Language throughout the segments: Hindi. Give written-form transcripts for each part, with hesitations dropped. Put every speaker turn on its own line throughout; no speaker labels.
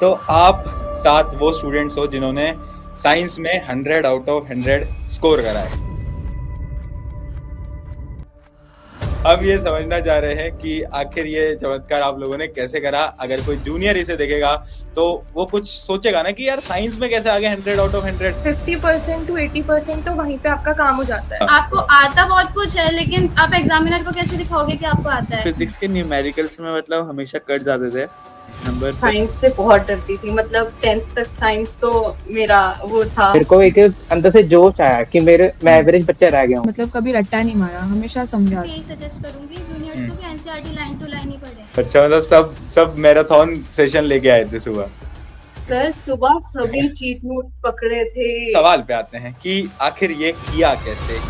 तो आप 7 वो स्टूडेंट्स हो जिन्होंने साइंस में 100 आउट ऑफ 100 स्कोर करा है। अब ये समझना चाह रहे हैं कि आखिर ये चमत्कार आप लोगों ने कैसे करा। अगर कोई जूनियर इसे देखेगा तो वो कुछ सोचेगा ना कि यार साइंस में कैसे आ गए 100 आउट ऑफ 100।
50% to 80% तो वहीं पे आपका काम हो जाता है।
आपको आता बहुत कुछ है, लेकिन आप एग्जामिनर को कैसे दिखाओगे कि आपको आता है?
फिजिक्स के न्यूमेरिकल्स में मतलब हमेशा कट जाते थे नंबर।
साइंस से बहुत डरती थी, मतलब 10th तक साइंस तो मेरा वो था।
मेरे को एक अंदर से जोश आया कि मैं एवरेज बच्चा रह गया हूँ।
मतलब कभी रट्टा नहीं मारा, हमेशा समझा।
यही सजेस्ट करूंगी जूनियर्स को कि एनसीईआरटी लाइन टू लाइन ही पढ़े।
अच्छा, मतलब सब मैराथन सेशन लेके आए थे सुबह।
सर सुबह सभी चीट नोट्स पकड़े थे।
सवाल पे आते हैं कि आखिर ये किया कैसे।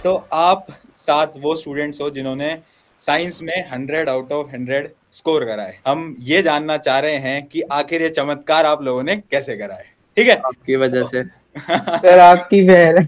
तो आप 7 वो स्टूडेंट्स हो जिन्होंने साइंस में 100 आउट ऑफ 100 स्कोर करा है। हम ये जानना चाह रहे हैं कि आखिर ये चमत्कार आप लोगों ने कैसे करा है। ठीक है,
आपकी वजह से।
सर आपकी बहन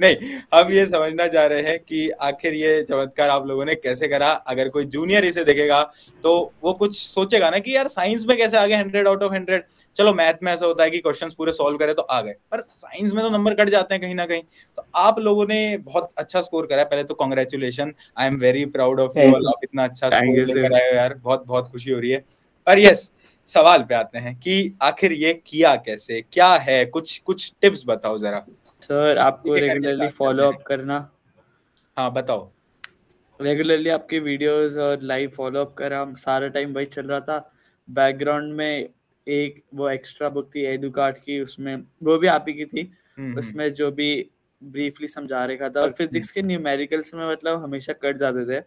नहीं, हम ये समझना चाह रहे हैं कि आखिर ये चमत्कार आप लोगों ने कैसे करा। अगर कोई जूनियर इसे देखेगा तो वो कुछ सोचेगा ना कि यार साइंस में कैसे आ गए 100 आउट ऑफ 100। चलो मैथ में ऐसा होता है कि क्वेश्चंस पूरे सॉल्व करे तो आ गए, पर साइंस में तो नंबर कट जाते हैं कहीं ना कहीं। तो आप लोगों ने बहुत अच्छा स्कोर करा है। पहले तो congratulation, I am very proud of you all. आप इतना अच्छा स्कोर लेकर आए हो यार, बहुत बहुत खुशी हो रही है। पर यस, सवाल पे आते हैं कि आखिर ये किया कैसे, क्या है, कुछ टिप्स बताओ जरा।
सर आपको रेगुलरली फॉलो अप करना।
हाँ बताओ।
रेगुलरली आपके वीडियोस और लाइव फॉलो अप करा, सारा टाइम वही चल रहा था। बैकग्राउंड में एक वो एक्स्ट्रा बुक थी एडुकार्ट की, उसमें वो भी आप ही की थी। उसमें जो भी ब्रीफली समझा रखा था। और फिजिक्स के न्यूमेरिकल्स में मतलब हमेशा कट जाते थे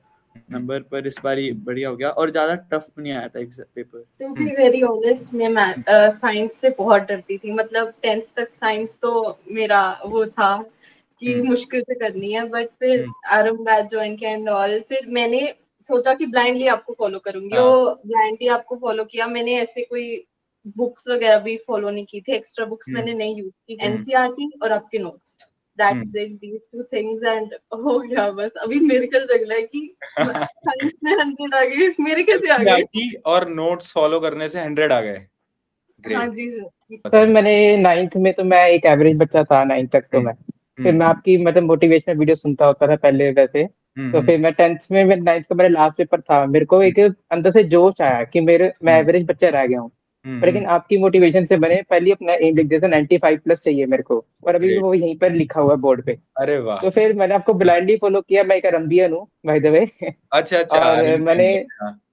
नंबर, पर इस बार बढ़िया हो गया और ज्यादा टफ नहीं आया था exam paper.
To be very honest, मैं साइंस से बहुत डरती थी, मतलब 10th तक साइंस तो मेरा वो था कि मुश्किल से करनी है। बट फिर आरएम बैच ज्वाइन किया एंड ऑल, फिर मैंने सोचा कि ब्लाइंडली आपको फॉलो करूंगी। वो ब्लाइंडली आपको फॉलो किया मैंने। ऐसे कोई बुक्स वगैरह भी फॉलो नहीं की थी, एक्स्ट्रा बुक्स मैंने नहीं यूज की। एनसीईआरटी और आपके notes, that's it, these two things and हो गया बस। अभी मिरेकल लग रहा है कि साइंस में 100 आ गए। मेरे कैसे आ गए?
एनसीईआरटी और नोट्स फॉलो करने से 100 आ गए।
हाँ जी सर।
सर मैंने 9th में तो मैं एक एवरेज बच्चा था 9th तक तो मैं। फिर मैं आपकी मतलब मोटिवेशनल वीडियो सुनता होता था पहले वैसे। तो फिर मैं 10th में 9th का मेरा लास्ट पेपर था। मेरे को एक अंदर से जोश आया कि मैं एवरेज बच्चा रह गया हूँ। लेकिन आपकी मोटिवेशन से मैंने पहले अपना एम लिख दिया था 95+ चाहिए मेरे को, और अभी भी वो यहीं पर लिखा हुआ है बोर्ड पे।
अरे वाह।
तो फिर मैंने आपको ब्लाइंडली फॉलो किया। मैं एक अरम्बियन हूँ बाय द वे।
अच्छा
और मैंने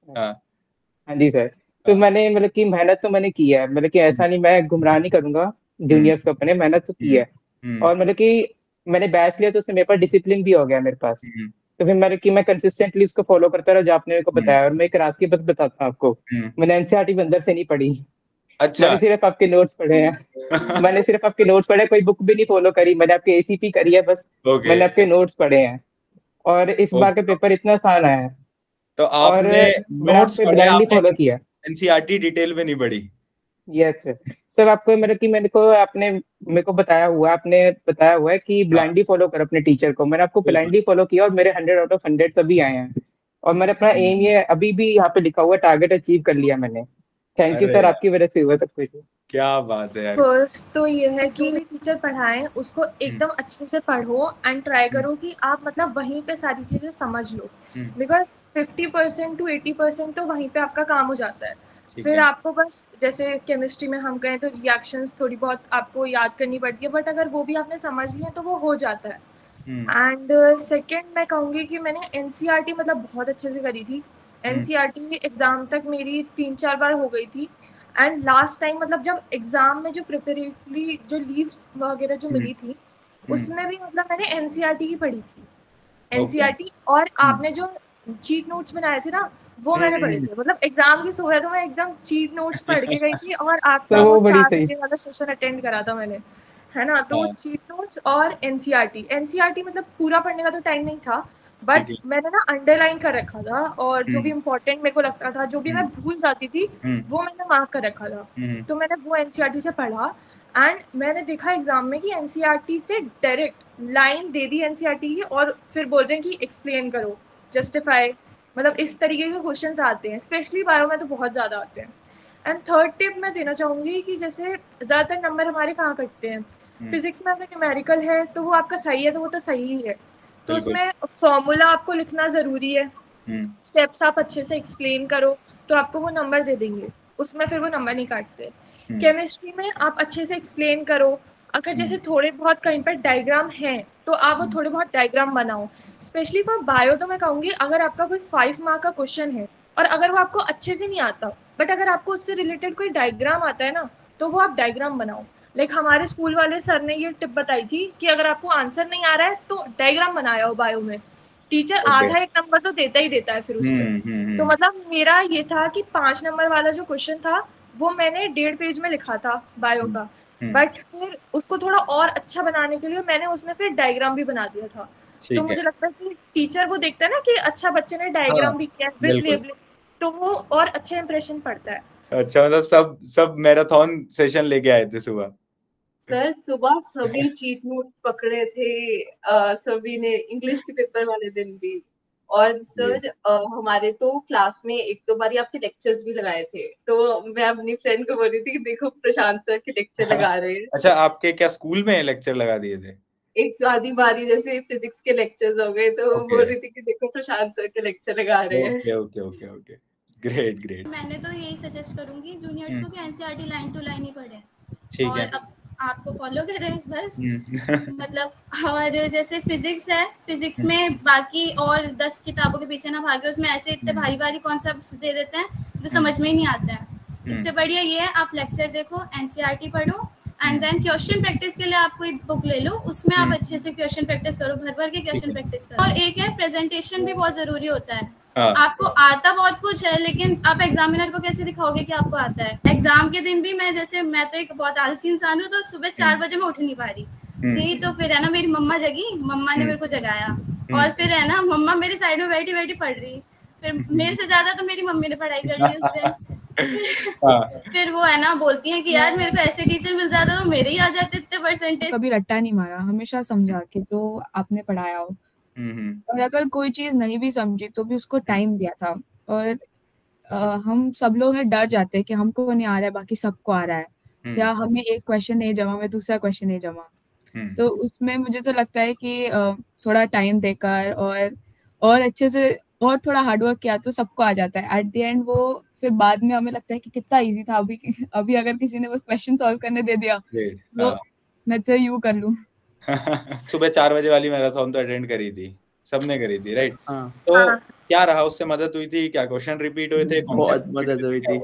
हाँ
जी सर, तो मैंने मतलब कि मेहनत तो मैंने की है, मतलब कि ऐसा नहीं मैं गुमराह नहीं करूंगा जूनियर्स को, अपने मेहनत तो की है। और मतलब कि मैंने बैच लिया तो उससे मेरे पास डिसिप्लिन भी हो गया मेरे पास। तो फिर मैं कंसिस्टेंटली उसको फॉलो करता रहा जो आपने मेरे को बताया। और मैं एक राज की बात बताता हूँ आपको, मैंने एनसीईआरटी अंदर से नहीं पढ़ी।
अच्छा।
मैंने सिर्फ आपके नोट्स पढ़े हैं। मैंने सिर्फ आपके नोट्स पढ़े, कोई बुक भी नहीं फॉलो करी। मैंने आपके एसीपी करी है बस। मैंने आपके नोट्स पढ़े हैं और इस बार का पेपर इतना आसान आया है।
तो आपने नोट्स
पढ़े, आपने फॉलो किया,
एनसीईआरटी डिटेल में नहीं पढ़ी।
Yes sir. आपको मतलब कि आपने मेरे को बताया हुआ है कि ब्लाइंडली फॉलो कर अपने टीचर को। मैंने आपको ब्लाइंडली फॉलो किया और मेरे 100 आउट ऑफ 100 तभी आए हैं। और मैंने अपना एम ये अभी भी यहाँ पे लिखा हुआ टारगेट अचीव कर लिया मैंने। थैंक यू सर, आपकी वजह से हुआ सब कुछ।
क्या बात है यार।
फर्स्ट तो ये है कि टीचर पढ़ाएं उसको एकदम अच्छे से पढ़ो एंड ट्राई करो कि आप मतलब वहीं पे सारी चीजें समझ लो। बिकॉज 50% to 80% तो वहीं पे आपका काम हो जाता है। फिर आपको बस जैसे केमिस्ट्री में हम कहें तो रिएक्शंस थोड़ी बहुत आपको याद करनी पड़ती है, बट अगर वो भी आपने समझ लिया तो वो हो जाता है। एंड सेकेंड मैं कहूँगी कि मैंने एनसीईआरटी मतलब बहुत अच्छे से करी थी। एनसीईआरटी एग्जाम तक मेरी 3-4 बार हो गई थी। एंड लास्ट टाइम मतलब जब एग्जाम में जो प्रिपरेटरी जो लीव्स वगैरह जो मिली थी उसमें भी मतलब मैंने एनसीईआरटी ही पढ़ी थी। एनसीईआरटी और आपने जो चीट नोट्स बनाए थे ना वो मैंने पढ़े थे। मतलब एग्जाम की सुबह तो मैं एकदम चीट नोट्स पढ़ के गई थी और आपका वो 4 बजे वाला सेशन अटेंड करा था मैंने, है ना। तो चीट नोट्स और एनसीईआरटी मतलब पूरा पढ़ने का तो टाइम नहीं था, बट मैंने ना अंडरलाइन कर रखा था और जो भी इम्पोर्टेंट मेरे को लगता था, जो भी मैं भूल जाती थी वो मैंने मार्क कर रखा था। तो मैंने वो एनसीईआरटी से पढ़ा एंड मैंने देखा एग्जाम में कि एनसीईआरटी से डायरेक्ट लाइन दे दी एनसीईआरटी की और फिर बोल रहे हैं कि एक्सप्लेन करो, जस्टिफाई मतलब इस तरीके के क्वेश्चंस आते हैं, स्पेशली बायो में तो बहुत ज़्यादा आते हैं। एंड थर्ड टिप मैं देना चाहूँगी कि जैसे ज़्यादातर नंबर हमारे कहाँ कटते हैं, फिजिक्स में अगर न्यूमेरिकल है तो वो आपका सही है तो वो तो सही ही है, तो उसमें फॉर्मूला आपको लिखना ज़रूरी है, स्टेप्स आप अच्छे से एक्सप्लेन करो तो आपको वो नंबर दे देंगे, उसमें फिर वो नंबर नहीं काटते। केमिस्ट्री में आप अच्छे से एक्सप्लेन करो, अगर जैसे थोड़े बहुत कहीं पर डायग्राम हैं तो आप वो थोड़े बहुत डायग्राम बनाओ। स्पेशली फॉर बायो तो मैं कहूँगी अगर आपका कोई 5 मार्क का क्वेश्चन है और अगर वो आपको अच्छे से नहीं आता, बट अगर आपको उससे रिलेटेड कोई डायग्राम आता है ना, तो वो आप डायग्राम बनाओ। लाइक हमारे स्कूल वाले सर ने ये टिप बताई थी कि अगर आपको आंसर नहीं आ रहा है तो डायग्राम बनाया हो बायो में, टीचर आधा एक नंबर तो देता ही देता है फिर उस पर। तो मतलब मेरा ये था कि 5 नंबर वाला जो क्वेश्चन था वो मैंने 1.5 पेज में लिखा था बायो का, बट फिर उसको थोड़ा और अच्छा बनाने के लिए मैंने उसमें फिर डायग्राम भी बना दिया था। तो मुझे लगता है कि टीचर वो देखता है ना कि अच्छा बच्चे ने डायग्राम भी किया विद लेबलिंग, तो वो और अच्छा इंप्रेशन पड़ता है।
अच्छा, मतलब सब मैराथन सेशन लेके आए थे सुबह?
सर सुबह सभी चीट नोट पकड़े थे, सभी ने, इंग्लिश के पेपर वाले दिन भी। और सर हमारे तो क्लास में एक दो बारी आपके लेक्चर्स भी लगाए थे, तो मैं अपनी फ्रेंड को बोल रही थी कि देखो प्रशांत सर के लेक्चर लगा रहे हैं।
अच्छा, आपके क्या स्कूल में लेक्चर लगा दिए थे?
एक आधी बारी जैसे फिजिक्स के लेक्चर्स हो गए तो बोल रही थी कि देखो प्रशांत सर के लेक्चर लगा रहे हैं।
Okay, great.
मैंने तो यही सजेस्ट करूंगी जूनियर्स को कि एनसीईआरटी लाइन टू लाइन ही पढ़े,
ठीक है,
और अब आपको फॉलो करें बस। मतलब और जैसे फिजिक्स है, फिजिक्स में बाकी और 10 किताबों के पीछे ना भागे, उसमें ऐसे इतने भारी भारी कॉन्सेप्ट्स दे देते हैं जो समझ में ही नहीं आता है। इससे बढ़िया ये है आप लेक्चर देखो, एनसीईआरटी पढ़ो, एंड देन क्वेश्चन प्रैक्टिस के लिए आप कोई बुक ले लो, उसमें आप अच्छे से क्वेश्चन प्रैक्टिस करो, भर के क्वेश्चन प्रैक्टिस करो। और एक है प्रेजेंटेशन भी बहुत जरूरी होता है। आपको आता बहुत कुछ है लेकिन आप एग्जामिनर को कैसे दिखाओगे कि आपको आता है। एग्जाम के दिन भी मैं तो एक बहुत आलसी इंसान हूँ, तो सुबह 4 बजे मैं उठ नहीं पा रही थी, तो फिर है ना मेरी मम्मा जगी, मम्मा ने मेरे को जगाया, और फिर है ना मम्मा मेरी साइड में बैठी बैठी पढ़ रही, फिर मेरे से ज्यादा तो मेरी मम्मी ने पढ़ाई कर ली उस दिन। फिर वो है ना बोलती है कि यार मेरे को ऐसे टीचर मिल जाता तो मेरे ही आ जाते इतने परसेंटेज।
कभी रट्टा नहीं मारा, हमेशा समझा कि जो आपने पढ़ाया हो, और अगर कोई चीज नहीं भी समझी तो भी उसको टाइम दिया था। और हम सब लोग डर जाते हैं कि हमको नहीं आ रहा है बाकी सबको आ रहा है, या हमें एक क्वेश्चन नहीं जमा में दूसरा क्वेश्चन नहीं जमा, तो उसमें मुझे तो लगता है कि थोड़ा टाइम देकर और अच्छे से और थोड़ा हार्डवर्क किया तो सबको आ जाता है। एट द एंड वो फिर बाद में हमें लगता है कि कितना इजी था। अभी अगर किसी ने बस क्वेश्चन सॉल्व करने दे दिया तो मैं तो यूं कर लूं।
सुबह 4 बजे वाली मैराथन तो अटेंड करी थी, सबने करी थी, राइट? तो क्या रहा, उससे मदद हुई थी क्या? क्वेश्चन रिपीट हुए थे?
बहुत मदद हुई थी।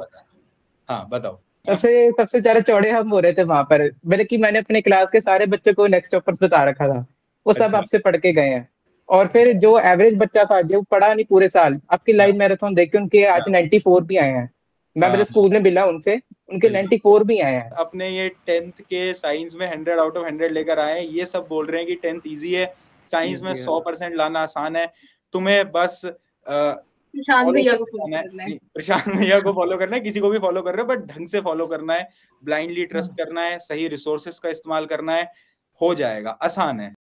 हाँ बताओ।
सबसे ज्यादा चौड़े हम हो रहे थे वहां पर, मैंने अपने क्लास के सारे बच्चों को नेक्स्ट टॉपर्स बता रखा था, वो सब आपसे पढ़ के गए हैं। और फिर जो एवरेज बच्चा था जो पढ़ा नहीं पूरे साल, आपकी लाइव मैराथन देख के उनके आज 94 भी आए हैं। मैं मेरे स्कूल में मिला उनसे, उनके 94 भी आए हैं।
अपने ये 10th के साइंस में 100 आउट ऑफ 100 लेकर आए हैं, ये सब बोल रहे हैं कि 10th इजी है, साइंस में 100% लाना आसान है, तुम्हें बस
प्रशांत भैया को फॉलो करना है।
प्रशांत भैया को फॉलो करना है, किसी को भी फॉलो कर रहे हो बट ढंग से फॉलो करना है, ब्लाइंडली ट्रस्ट करना है, सही रिसोर्सेस का इस्तेमाल करना है, हो जाएगा, आसान है।